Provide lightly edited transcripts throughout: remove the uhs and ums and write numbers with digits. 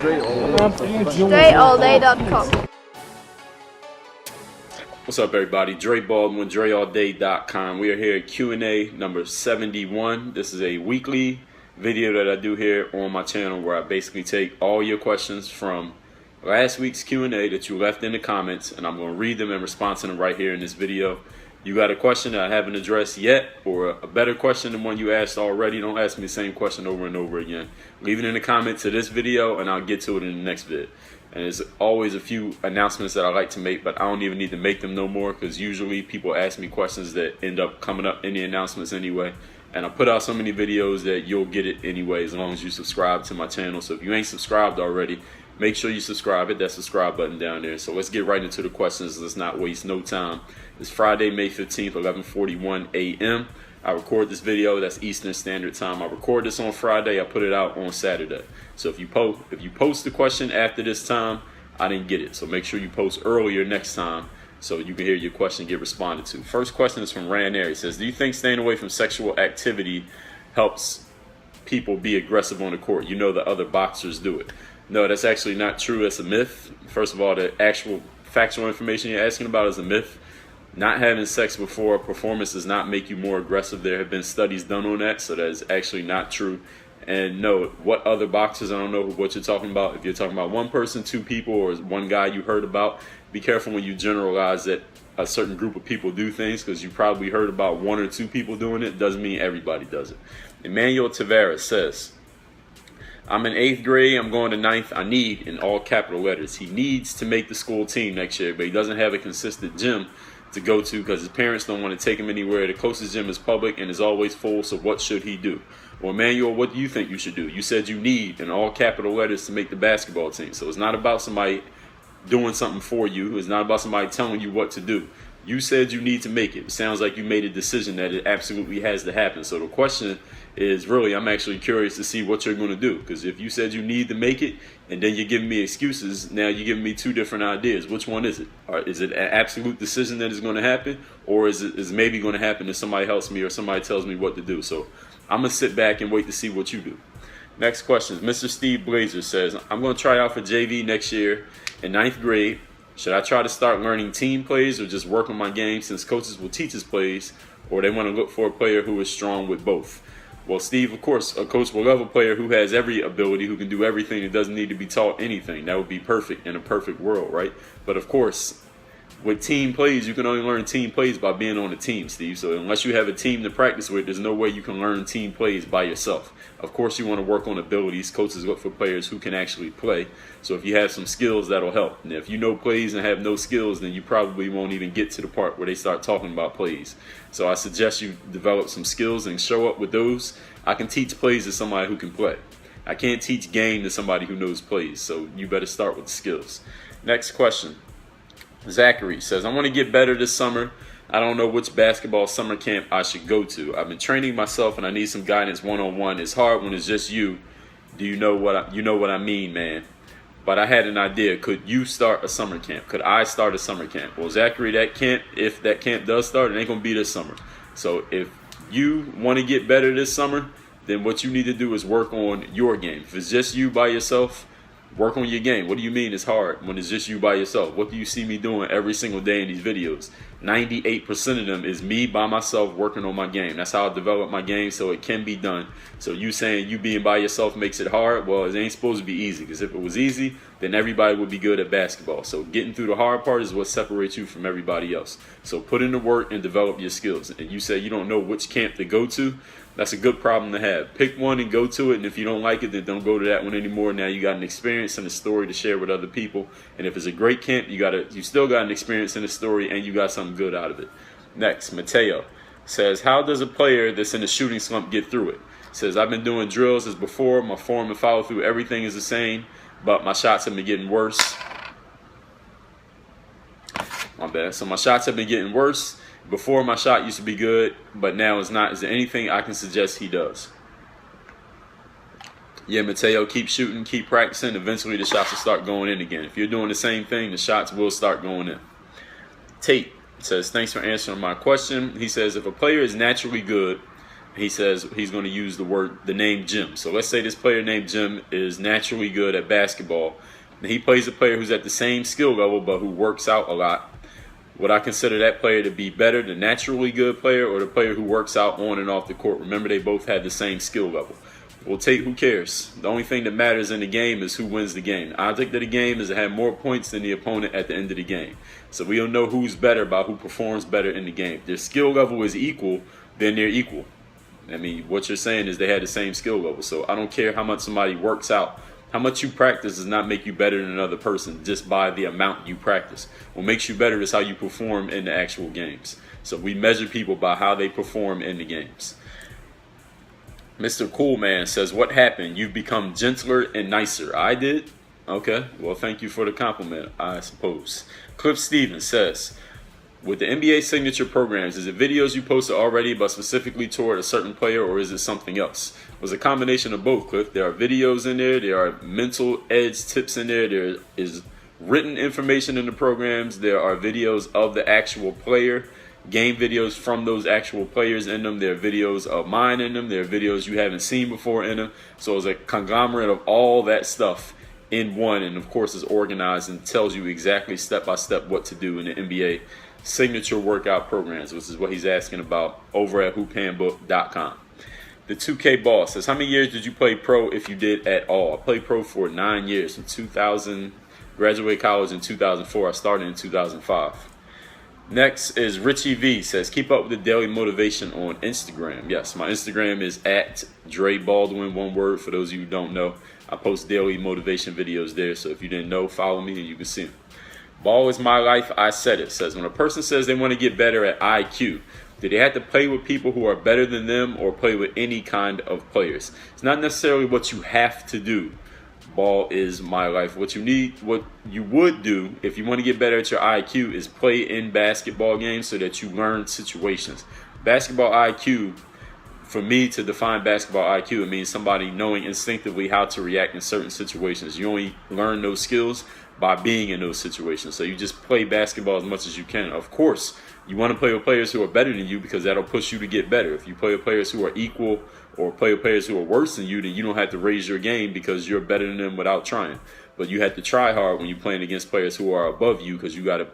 DreAllDay.com. What's up, everybody? Dre Baldwin, DreAllDay.com. We are here at Q&A number 71. This is a weekly video that I do here on my channel where I basically take all your questions from last week's Q&A that you left in the comments, and I'm going to read them and respond to them right here in this video. You got a question that I haven't addressed yet, or a better question than one you asked already, don't ask me the same question over and over again. Leave it in the comment to this video and I'll get to it in the next vid. And there's always a few announcements that I like to make, but I don't even need to make them no more, because usually people ask me questions that end up coming up in the announcements anyway. And I put out so many videos that you'll get it anyway as long as you subscribe to my channel. So if you ain't subscribed already, make sure you subscribe. Hit that subscribe button down there. So let's get right into the questions. Let's not waste no time. It's Friday, May 15th, 11:41 a.m. I record this video. That's Eastern Standard Time. I record this on Friday. I put it out on Saturday. So if you post the question after this time, I didn't get it. So make sure you post earlier next time so you can hear your question get responded to. First question is from Ranieri. It says, do you think staying away from sexual activity helps people be aggressive on the court? You know the other boxers do it. No, that's actually not true. That's a myth. First of all, the actual factual information you're asking about is a myth. Not having sex before a performance does not make you more aggressive. There have been studies done on that, so that is actually not true. And no, what other boxers, I don't know what you're talking about. If you're talking about one person, two people, or one guy you heard about, be careful when you generalize that a certain group of people do things, because you probably heard about one or two people doing it. Doesn't mean everybody does it. Emmanuel Tavares says, I'm in 8th grade, I'm going to 9th. I need, in all capital letters, he needs to make the school team next year, but he doesn't have a consistent gym to go to because his parents don't want to take him anywhere. The closest gym is public and is always full, so what should he do? Well, Emmanuel, what do you think you should do? You said you need, in all capital letters, to make the basketball team. So it's not about somebody doing something for you. It's not about somebody telling you what to do. You said you need to make it. It sounds like you made a decision that it absolutely has to happen. So the question is really, I'm actually curious to see what you're going to do. Because if you said you need to make it and then you're giving me excuses, now you're giving me two different ideas. Which one is it? Or is it an absolute decision that is going to happen? Or is it maybe going to happen if somebody helps me or somebody tells me what to do? So I'm going to sit back and wait to see what you do. Next question. Mr. Steve Blazer says, I'm going to try out for JV next year in 9th grade. Should I try to start learning team plays or just work on my game, since coaches will teach us plays, or they want to look for a player who is strong with both? Well, Steve, of course, a coach will love a player who has every ability, who can do everything and doesn't need to be taught anything. That would be perfect in a perfect world, right? But of course, with team plays, you can only learn team plays by being on a team, Steve. So unless you have a team to practice with, there's no way you can learn team plays by yourself. Of course, you want to work on abilities. Coaches look for players who can actually play. So if you have some skills, that'll help. And if you know plays and have no skills, then you probably won't even get to the part where they start talking about plays. So I suggest you develop some skills and show up with those. I can teach plays to somebody who can play. I can't teach game to somebody who knows plays. So you better start with the skills. Next question. Zachary says, I want to get better this summer. I don't know which basketball summer camp I should go to. I've been training myself and I need some guidance one-on-one. It's hard when it's just you. Do you know what I mean, man? But I had an idea. Could you start a summer camp? Could I start a summer camp? Well, Zachary, if that camp does start, it ain't going to be this summer. So if you want to get better this summer, then what you need to do is work on your game. If it's just you by yourself, work on your game. What do you mean it's hard when it's just you by yourself? What do you see me doing every single day in these videos? 98% of them is me by myself working on my game. That's how I develop my game, so it can be done. So you saying you being by yourself makes it hard? Well, it ain't supposed to be easy, because if it was easy, then everybody would be good at basketball. So getting through the hard part is what separates you from everybody else. So put in the work and develop your skills. And you say you don't know which camp to go to. That's a good problem to have. Pick one and go to it, and if you don't like it, then don't go to that one anymore. Now you got an experience and a story to share with other people. And if it's a great camp, you still got an experience and a story, and you got something good out of it. Next, Mateo says, how does a player that's in a shooting slump get through it? Says, I've been doing drills as before. My form and follow through, everything is the same, but my shots have been getting worse. My bad. So my shots have been getting worse. Before, my shot used to be good, but now it's not. Is there anything I can suggest he does? Yeah, Mateo, keep shooting, keep practicing. Eventually, the shots will start going in again. If you're doing the same thing, the shots will start going in. Tate says, thanks for answering my question. He says, if a player is naturally good he says he's going to use the name Jim. So let's say this player named Jim is naturally good at basketball, and he plays a player who's at the same skill level but who works out a lot. Would I consider that player to be better, the naturally good player, or the player who works out on and off the court? Remember, they both had the same skill level. Well, who cares? The only thing that matters in the game is who wins the game. The object of the game is to have more points than the opponent at the end of the game. So we don't know who's better by who performs better in the game. If their skill level is equal, then they're equal. I mean, what you're saying is they had the same skill level. So I don't care how much somebody works out. How much you practice does not make you better than another person just by the amount you practice. What makes you better is how you perform in the actual games. So we measure people by how they perform in the games. Mr. Coolman says, what happened? You've become gentler and nicer. I did? Okay. Well, thank you for the compliment, I suppose. Cliff Stevens says, with the NBA signature programs, is it videos you posted already but specifically toward a certain player, or is it something else? It was a combination of both, Cliff. There are videos in there. There are mental edge tips in there. There is written information in the programs. There are videos of the actual player, game videos from those actual players in them. There are videos of mine in them. There are videos you haven't seen before in them. So it's a conglomerate of all that stuff in one, and of course it's organized and tells you exactly step by step what to do in the NBA signature workout programs, which is what he's asking about over at hoophandbook.com. The 2K boss says, how many years did you play pro, if you did at all? I played pro for 9 years. From 2000, graduated college in 2004. I started in 2005. Next is Richie V. Says, keep up with the daily motivation on Instagram. Yes, my Instagram is at Dre Baldwin, one word for those of you who don't know. I post daily motivation videos there, so if you didn't know, follow me and you can see them. Ball is my life, I said it. Says, when a person says they want to get better at IQ, do they have to play with people who are better than them or play with any kind of players? It's not necessarily what you have to do. Ball is my life. What you would do if you want to get better at your IQ is play in basketball games so that you learn situations. Basketball IQ, for me to define basketball IQ, it means somebody knowing instinctively how to react in certain situations. You only learn those skills by being in those situations. So you just play basketball as much as you can. Of course, you want to play with players who are better than you because that'll push you to get better. If you play with players who are equal or play with players who are worse than you, then you don't have to raise your game because you're better than them without trying. But you have to try hard when you're playing against players who are above you because you got to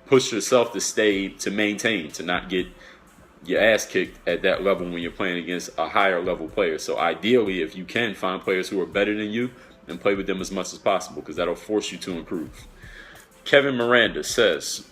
push yourself to maintain, to not get your ass kicked at that level when you're playing against a higher level player. So ideally, if you can find players who are better than you, and play with them as much as possible because that'll force you to improve. Kevin Miranda says,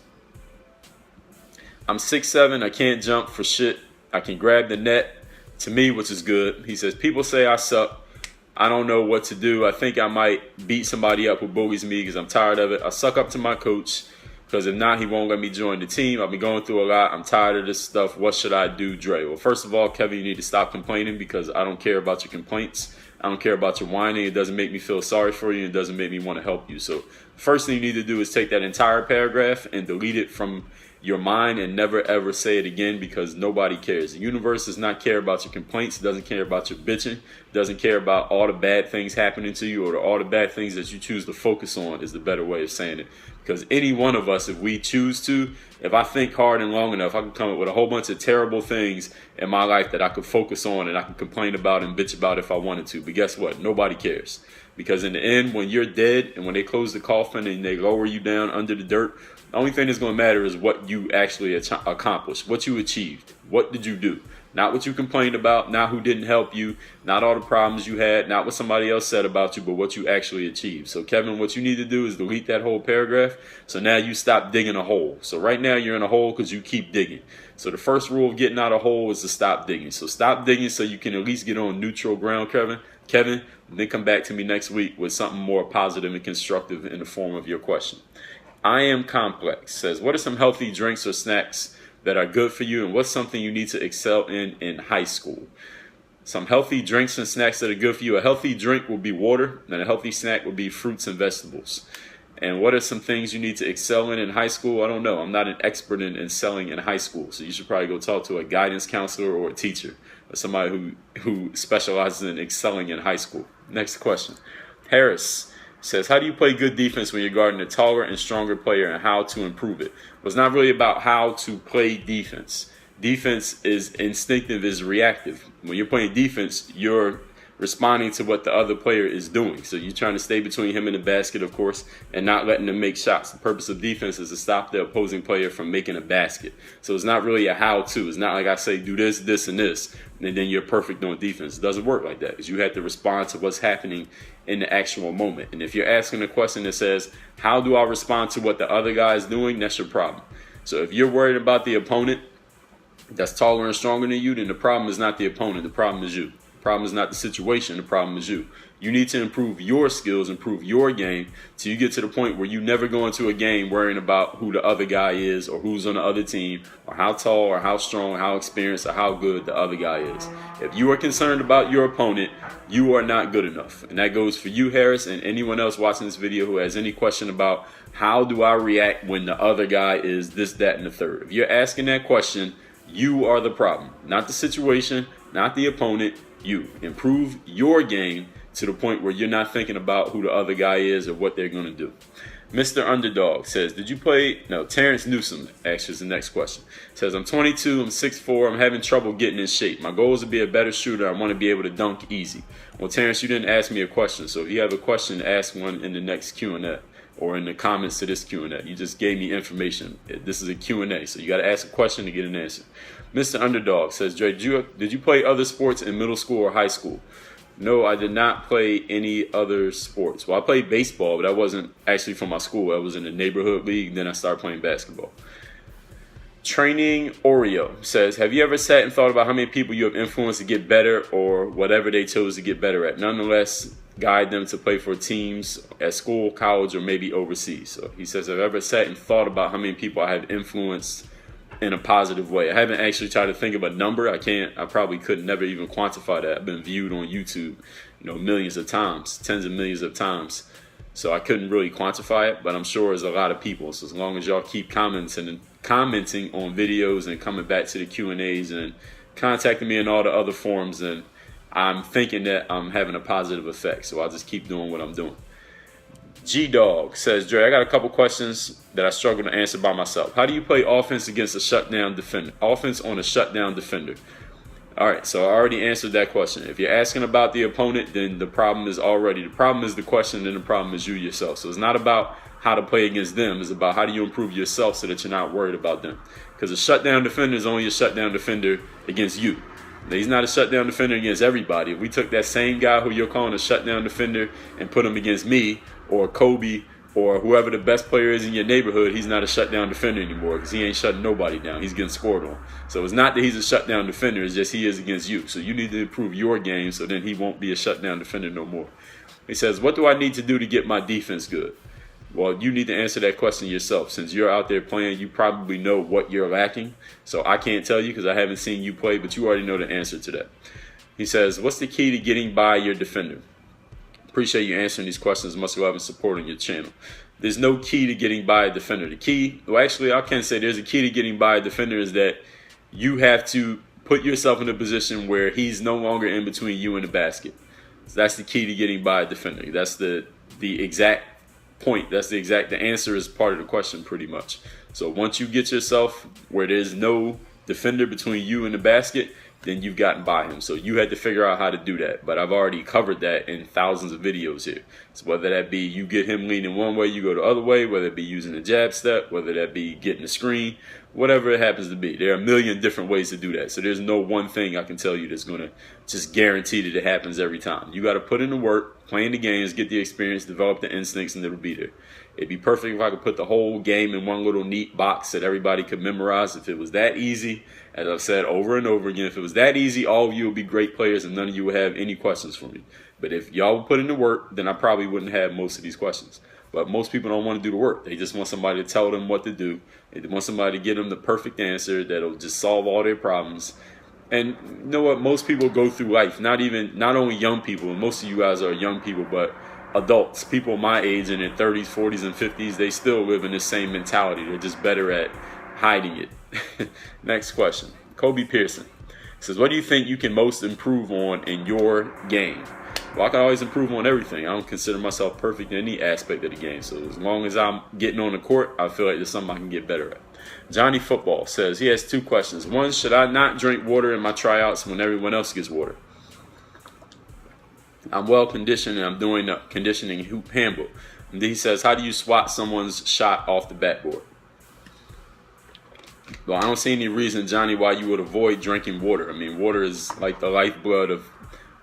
I'm 6'7", I can't jump for shit. I can grab the net, to me, which is good. He says, people say I suck. I don't know what to do. I think I might beat somebody up who bullies me because I'm tired of it. I suck up to my coach because if not, he won't let me join the team. I've been going through a lot. I'm tired of this stuff. What should I do, Dre? Well, first of all, Kevin, you need to stop complaining because I don't care about your complaints. I don't care about your whining. It doesn't make me feel sorry for you. It doesn't make me want to help you. So the first thing you need to do is take that entire paragraph and delete it from your mind and never ever say it again because nobody cares. The universe does not care about your complaints. It doesn't care about your bitching. It doesn't care about all the bad things happening to you or all the bad things that you choose to focus on is the better way of saying it. Because any one of us, if we choose to, if I think hard and long enough, I can come up with a whole bunch of terrible things in my life that I could focus on and I can complain about and bitch about if I wanted to. But guess what? Nobody cares. Because in the end, when you're dead and when they close the coffin and they lower you down under the dirt, the only thing that's going to matter is what you actually accomplished, what you achieved. What did you do? Not what you complained about, not who didn't help you, not all the problems you had, not what somebody else said about you, but what you actually achieved. So, Kevin, what you need to do is delete that whole paragraph. So now you stop digging a hole. So right now you're in a hole because you keep digging. So the first rule of getting out of a hole is to stop digging. So stop digging so you can at least get on neutral ground, Kevin, and then come back to me next week with something more positive and constructive in the form of your question. I Am Complex says, what are some healthy drinks or snacks that are good for you, and what's something you need to excel in high school? Some healthy drinks and snacks that are good for you. A healthy drink will be water, and a healthy snack would be fruits and vegetables. And what are some things you need to excel in high school? I don't know. I'm not an expert in selling in high school, so you should probably go talk to a guidance counselor or a teacher or somebody who specializes in excelling in high school. Next question. Harris says, how do you play good defense when you're guarding a taller and stronger player, and how to improve it? Well, it's not really about how to play defense. defense is instinctive, is reactive. When you're playing defense, you're responding to what the other player is doing. So you're trying to stay between him and the basket, of course, and not letting them make shots. The purpose of defense is to stop the opposing player from making a basket. So it's not really a how-to. It's not like I say, do this, this, and this, and then you're perfect on defense. It doesn't work like that, because you have to respond to what's happening in the actual moment. And if you're asking a question that says, how do I respond to what the other guy is doing, that's your problem. So if you're worried about the opponent that's taller and stronger than you, then the problem is not the opponent. The problem is you. The problem is not the situation. The problem is you. You need to improve your skills, improve your game, till you get to the point where you never go into a game worrying about who the other guy is, or who's on the other team, or how tall or how strong, how experienced or how good the other guy is. If you are concerned about your opponent, you are not good enough. And that goes for you, Harris, and anyone else watching this video who has any question about how do I react when the other guy is this, that, and the third. If you're asking that question, you are the problem. Not the situation, not the opponent. You improve your game to the point where you're not thinking about who the other guy is or what they're going to do. Mr. Underdog says, did you play? No, Terrence Newsom asks the next question. Says, I'm 22, I'm 6'4", I'm having trouble getting in shape. My goal is to be a better shooter. I want to be able to dunk easy. Well, Terrence, you didn't ask me a question. So if you have a question, ask one in the next Q&A or in the comments to this Q&A. You just gave me information. This is a Q&A, so you got to ask a question to get an answer. Mr. Underdog says, Dre, did you play other sports in middle school or high school? No, I did not play any other sports. Well, I played baseball, but that wasn't actually from my school. I was in the neighborhood league, and then I started playing basketball. Training Oreo says, have you ever sat and thought about how many people you have influenced to get better or whatever they chose to get better at? Nonetheless, guide them to play for teams at school, college, or maybe overseas. So he says, I've ever sat and thought about how many people I have influenced in a positive way. I haven't actually tried to think of a number. I probably could never even quantify that. I've been viewed on YouTube, millions of times, tens of millions of times. So I couldn't really quantify it, but I'm sure there's a lot of people. So as long as y'all keep commenting on videos and coming back to the Q&As and contacting me in all the other forums, then I'm thinking that I'm having a positive effect. So I'll just keep doing what I'm doing. G-Dog says, Dre, I got a couple questions that I struggle to answer by myself. How do you play offense against a shutdown defender? Offense on a shutdown defender. All right, so I already answered that question. If you're asking about the opponent, then the problem is the question, then the problem is you yourself. So it's not about how to play against them. It's about how do you improve yourself so that you're not worried about them. Because a shutdown defender is only a shutdown defender against you. Now, he's not a shutdown defender against everybody. If we took that same guy who you're calling a shutdown defender and put him against me or Kobe or whoever the best player is in your neighborhood, he's not a shutdown defender anymore because he ain't shutting nobody down. He's getting scored on. So it's not that he's a shutdown defender. It's just he is against you. So you need to improve your game so then he won't be a shutdown defender no more. He says, what do I need to do to get my defense good? Well, you need to answer that question yourself. Since you're out there playing, you probably know what you're lacking. So I can't tell you because I haven't seen you play, but you already know the answer to that. He says, what's the key to getting by your defender? Appreciate you answering these questions. Much love and support on your channel. There's no key to getting by a defender. The key, well, actually, I can't say there's a key to getting by a defender is that you have to put yourself in a position where he's no longer in between you and the basket. So that's the key to getting by a defender. That's the exact point. The answer is part of the question pretty much. So once you get yourself where there's no defender between you and the basket, then you've gotten by him. So you had to figure out how to do that. But I've already covered that in thousands of videos here. So whether that be you get him leaning one way, you go the other way, whether it be using a jab step, whether that be getting a screen, whatever it happens to be. There are a million different ways to do that. So there's no one thing I can tell you that's going to just guarantee that it happens every time. You got to put in the work, playing the games, get the experience, develop the instincts, and it'll be there. It'd be perfect if I could put the whole game in one little neat box that everybody could memorize. If it was that easy, as I've said over and over again, if it was that easy, all of you would be great players and none of you would have any questions for me. But if y'all would put in the work, then I probably wouldn't have most of these questions. But most people don't want to do the work. They just want somebody to tell them what to do. They want somebody to give them the perfect answer that'll just solve all their problems. And you know what? Most people go through life, not only young people, and most of you guys are young people, but adults, people my age in their 30s, 40s, and 50s, they still live in the same mentality. They're just better at hiding it. Next question. Kobe Pearson says, what do you think you can most improve on in your game? Well, I can always improve on everything. I don't consider myself perfect in any aspect of the game. So as long as I'm getting on the court, I feel like there's something I can get better at. Johnny Football says he has 2 questions. One, should I not drink water in my tryouts when everyone else gets water? I'm well conditioned and I'm doing a conditioning hoop handbook. And then he says, how do you swat someone's shot off the backboard? Well, I don't see any reason, Johnny, why you would avoid drinking water. I mean, water is like the lifeblood of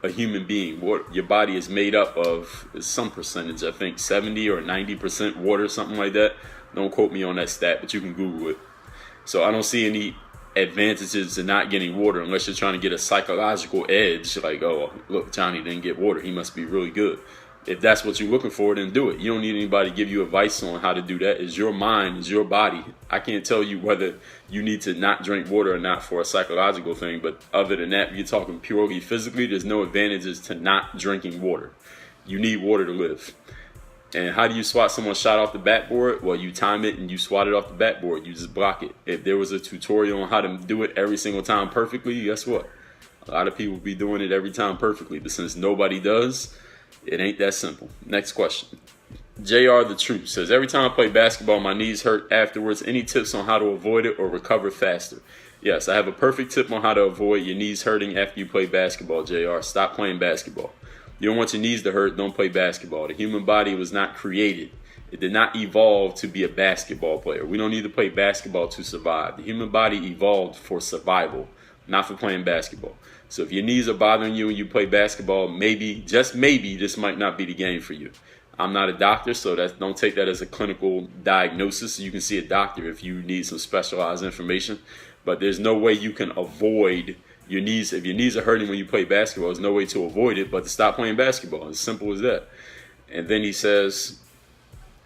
a human being. Water, your body is made up of some percentage, I think 70 or 90% water, something like that. Don't quote me on that stat, but you can Google it. So I don't see any advantages to not getting water unless you're trying to get a psychological edge. Like, oh, look, Johnny didn't get water. He must be really good. If that's what you're looking for, then do it. You don't need anybody to give you advice on how to do that. It's your mind, it's your body. I can't tell you whether you need to not drink water or not for a psychological thing. But other than that, if you're talking purely physically, there's no advantages to not drinking water. You need water to live. And how do you swat someone's shot off the backboard? Well, you time it and you swat it off the backboard. You just block it. If there was a tutorial on how to do it every single time perfectly, guess what? A lot of people be doing it every time perfectly. But since nobody does, it ain't that simple. Next question. JR The Truth says, every time I play basketball, my knees hurt afterwards. Any tips on how to avoid it or recover faster? Yes, I have a perfect tip on how to avoid your knees hurting after you play basketball, JR. Stop playing basketball. You don't want your knees to hurt, don't play basketball. The human body was not created. It did not evolve to be a basketball player. We don't need to play basketball to survive. The human body evolved for survival, not for playing basketball. So if your knees are bothering you and you play basketball, maybe, just maybe, this might not be the game for you. I'm not a doctor, so don't take that as a clinical diagnosis. You can see a doctor if you need some specialized information. But there's no way you can avoid your knees. If your knees are hurting when you play basketball, there's no way to avoid it but to stop playing basketball. As simple as that. And then he says,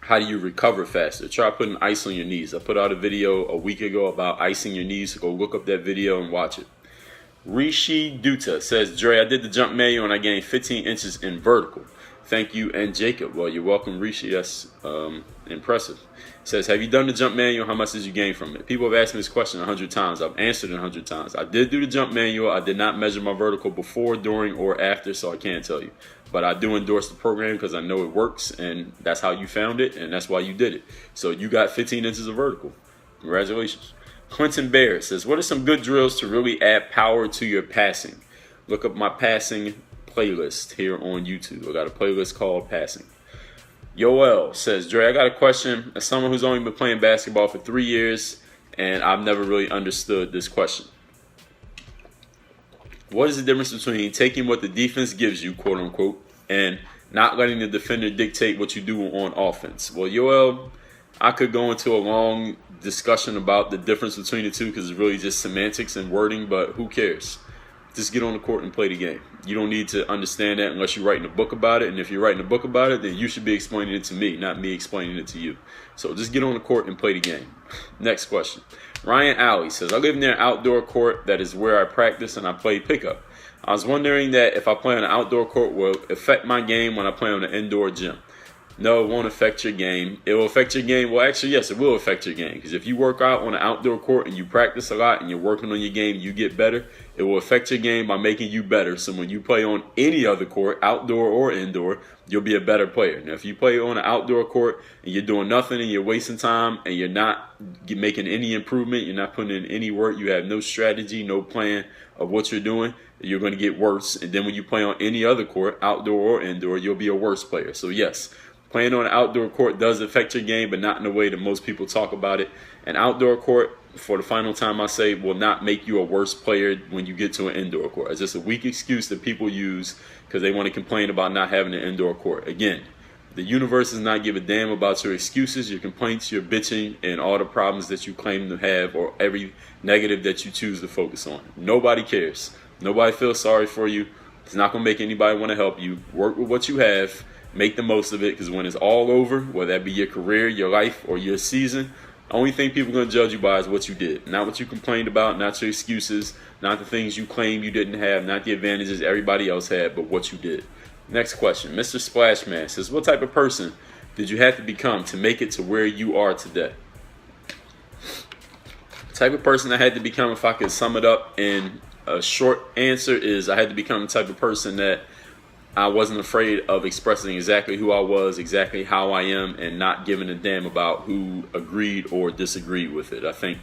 how do you recover faster? Try putting ice on your knees. I put out a video a week ago about icing your knees. So go look up that video and watch it. Rishi Dutta says, Dre, I did the jump manual and I gained 15 inches in vertical. Thank you, and Jacob. Well, you're welcome, Rishi. That's impressive. Says, have you done the jump manual? How much did you gain from it? People have asked me this question 100 times. I've answered it 100 times. I did do the jump manual. I did not measure my vertical before, during, or after, so I can't tell you. But I do endorse the program because I know it works, and that's how you found it, and that's why you did it. So you got 15 inches of vertical. Congratulations. Clinton Bear says, what are some good drills to really add power to your passing? Look up my passing playlist here on YouTube. I got a playlist called Passing. Yoel says, Dre, I got a question. As someone who's only been playing basketball for 3 years, and I've never really understood this question. What is the difference between taking what the defense gives you, quote unquote, and not letting the defender dictate what you do on offense? Well, Yoel, I could go into a long discussion about the difference between the two because it's really just semantics and wording, but who cares? Just get on the court and play the game. You don't need to understand that unless you're writing a book about it. And if you're writing a book about it, then you should be explaining it to me, not me explaining it to you. So just get on the court and play the game. Next question. Ryan Alley says, I live near an outdoor court that is where I practice and I play pickup. I was wondering that if I play on an outdoor court will affect my game when I play on an indoor gym. No, it won't affect your game. It will affect your game. Well, actually, yes, it will affect your game. Because if you work out on an outdoor court and you practice a lot and you're working on your game, you get better. It will affect your game by making you better. So when you play on any other court, outdoor or indoor, you'll be a better player. Now, if you play on an outdoor court and you're doing nothing and you're wasting time and you're not making any improvement, you're not putting in any work, you have no strategy, no plan of what you're doing, you're going to get worse. And then when you play on any other court, outdoor or indoor, you'll be a worse player. So yes, playing on an outdoor court does affect your game, but not in the way that most people talk about it. An outdoor court, for the final time I say, will not make you a worse player when you get to an indoor court. It's just a weak excuse that people use because they want to complain about not having an indoor court. Again, the universe does not give a damn about your excuses, your complaints, your bitching, and all the problems that you claim to have or every negative that you choose to focus on. Nobody cares. Nobody feels sorry for you. It's not going to make anybody want to help you. Work with what you have. Make the most of it, because when it's all over, whether that be your career, your life, or your season, the only thing people are going to judge you by is what you did. Not what you complained about, not your excuses, not the things you claim you didn't have, not the advantages everybody else had, but what you did. Next question. Mr. Splashman says, what type of person did you have to become to make it to where you are today? The type of person I had to become, if I could sum it up in a short answer, is I had to become the type of person that I wasn't afraid of expressing exactly who I was, exactly how I am, and not giving a damn about who agreed or disagreed with it. I think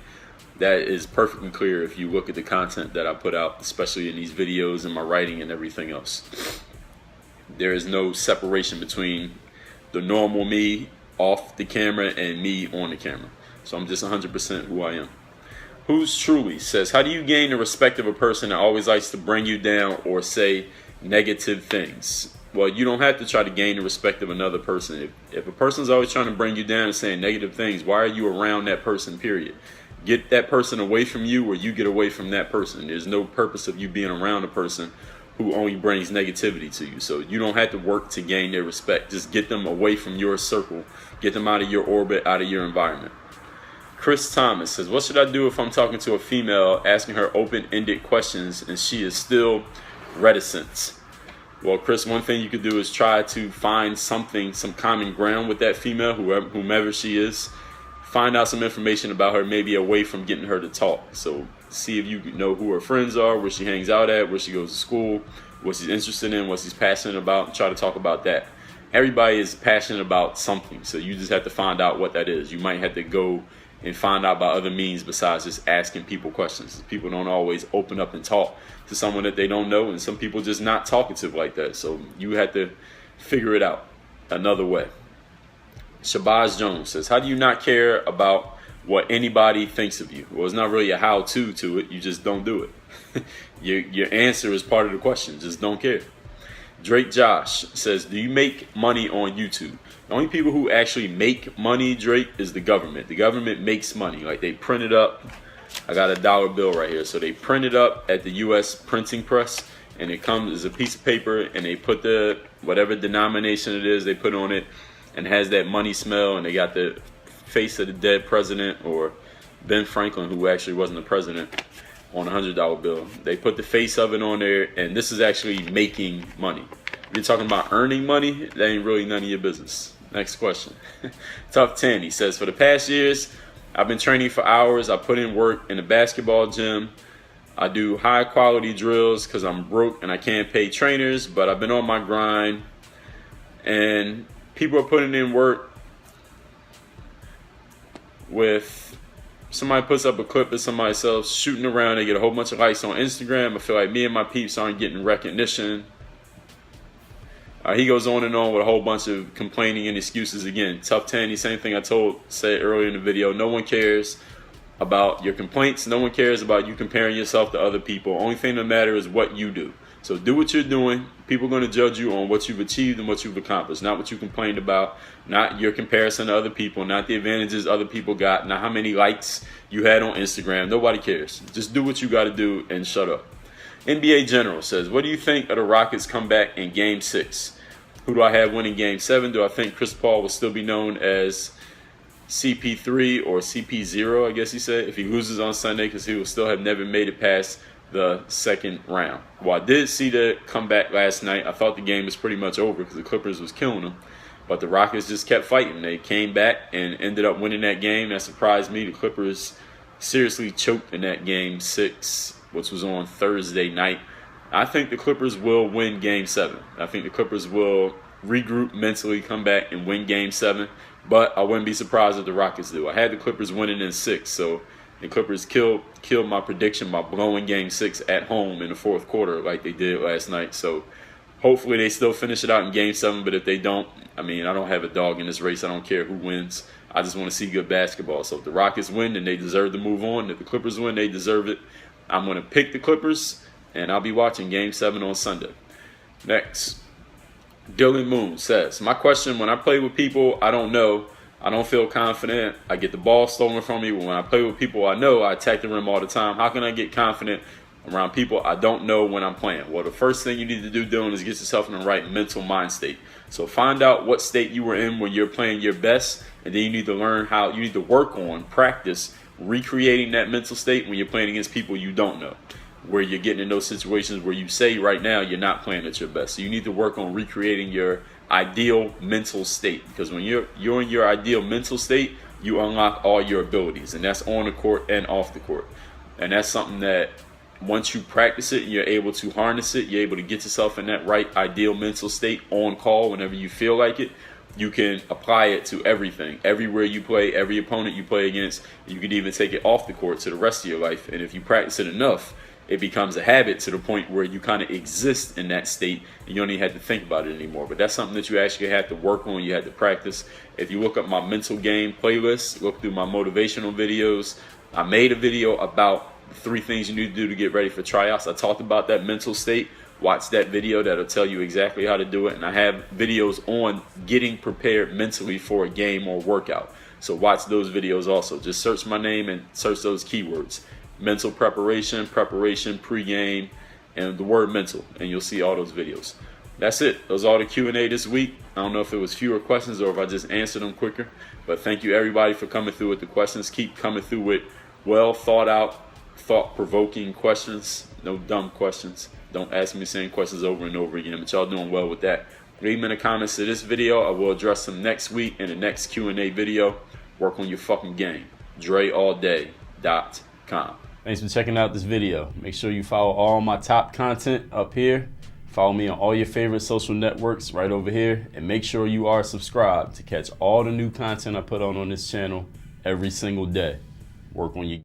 that is perfectly clear if you look at the content that I put out, especially in these videos and my writing and everything else. There is no separation between the normal me off the camera and me on the camera. So I'm just 100% who I am. Who's Truly says, how do you gain the respect of a person that always likes to bring you down or say negative things? Well, you don't have to try to gain the respect of another person. If a person's always trying to bring you down and saying negative things, why are you around that person, period? Get that person away from you or you get away from that person. There's no purpose of you being around a person who only brings negativity to you. So you don't have to work to gain their respect. Just get them away from your circle. Get them out of your orbit, out of your environment. Chris Thomas says, what should I do if I'm talking to a female, asking her open-ended questions, and she is still reticent? Well, Chris, one thing you could do is try to find something, some common ground with that female, whomever she is. Find out some information about her, maybe away from getting her to talk. So see if you know who her friends are, where she hangs out at, where she goes to school, what she's interested in, what she's passionate about, and try to talk about that. Everybody is passionate about something, so you just have to find out what that is. You might have to go and find out by other means besides just asking people questions. People don't always open up and talk to someone that they don't know, and some people just not talkative like that. So you have to figure it out another way. Shabazz Jones says, how do you not care about what anybody thinks of you? Well, it's not really a how-to to it. You just don't do it. Your answer is part of the question. Just don't care. Drake Josh says, do you make money on YouTube? The only people who actually make money, Drake, is the government. The government makes money. Like, they print it up. I got a dollar bill right here. So they print it up at the U.S. printing press, and it comes as a piece of paper, and they put the whatever denomination it is they put on it, and has that money smell, and they got the face of the dead president or Ben Franklin, who actually wasn't the president, on a $100 bill. They put the face of it on there, and this is actually making money. If you're talking about earning money, that ain't really none of your business. Next question. Tough 10, he says, for the past years, I've been training for hours. I put in work in the basketball gym. I do high quality drills because I'm broke and I can't pay trainers, but I've been on my grind, and people are putting in work. With somebody puts up a clip of somebody else shooting around, they get a whole bunch of likes on Instagram. I feel like me and my peeps aren't getting recognition. He goes on and on with a whole bunch of complaining and excuses again. Tough 10, the same thing I said earlier in the video. No one cares about your complaints. No one cares about you comparing yourself to other people. Only thing that matters is what you do. So do what you're doing. People are going to judge you on what you've achieved and what you've accomplished, not what you complained about, not your comparison to other people, not the advantages other people got, not how many likes you had on Instagram. Nobody cares. Just do what you got to do and shut up. NBA General says, what do you think of the Rockets' comeback in Game 6? Who do I have winning Game 7? Do I think Chris Paul will still be known as CP3 or CP0, I guess he said, if he loses on Sunday, because he will still have never made it past the second round? Well, I did see the comeback last night. I thought the game was pretty much over because the Clippers was killing them, but the Rockets just kept fighting. They came back and ended up winning that game. That surprised me. The Clippers seriously choked in that Game 6, which was on Thursday night. I think the Clippers will win Game 7. I think the Clippers will regroup mentally, come back and win Game 7, but I wouldn't be surprised if the Rockets do. I had the Clippers winning in 6, so the Clippers killed my prediction by blowing Game 6 at home in the fourth quarter like they did last night. So hopefully they still finish it out in Game 7, but if they don't, I mean, I don't have a dog in this race. I don't care who wins. I just want to see good basketball. So if the Rockets win, then they deserve to move on. If the Clippers win, they deserve it. I'm going to pick the Clippers, and I'll be watching Game 7 on Sunday. Next, Dylan Moon says, my question, when I play with people I don't know, I don't feel confident. I get the ball stolen from me. When I play with people I know, I attack the rim all the time. How can I get confident around people I don't know when I'm playing? Well, the first thing you need to do, Dylan, is get yourself in the right mental mind state. So find out what state you were in when you're playing your best, and then you need to learn how, you need to work on, practice recreating that mental state when you're playing against people you don't know, where you're getting in those situations where you say right now you're not playing at your best. So you need to work on recreating your ideal mental state, because when you're in your ideal mental state, you unlock all your abilities, and that's on the court and off the court. And that's something that once you practice it and you're able to harness it, you're able to get yourself in that right ideal mental state on call whenever you feel like it. You can apply it to everything, everywhere you play, every opponent you play against. You can even take it off the court to the rest of your life. And if you practice it enough, it becomes a habit to the point where you kind of exist in that state and you don't even have to think about it anymore. But that's something that you actually have to work on. You have to practice. If you look up my mental game playlist, look through my motivational videos, I made a video about 3 things you need to do to get ready for tryouts. I talked about that mental state. Watch that video. That'll tell you exactly how to do it. And I have videos on getting prepared mentally for a game or workout. So watch those videos also. Just search my name and search those keywords. Mental preparation, pregame, and the word mental, and you'll see all those videos. That's it. Those are all the Q&A this week. I don't know if it was fewer questions or if I just answered them quicker, but thank you everybody for coming through with the questions. Keep coming through with well thought out, thought-provoking questions. No dumb questions. Don't ask me the same questions over and over again, but y'all doing well with that. Leave them in the comments to this video. I will address them next week in the next Q&A video. Work on your fucking game. DreAllDay.com. Thanks for checking out this video. Make sure you follow all my top content up here. Follow me on all your favorite social networks right over here. And make sure you are subscribed to catch all the new content I put on this channel every single day. Work on your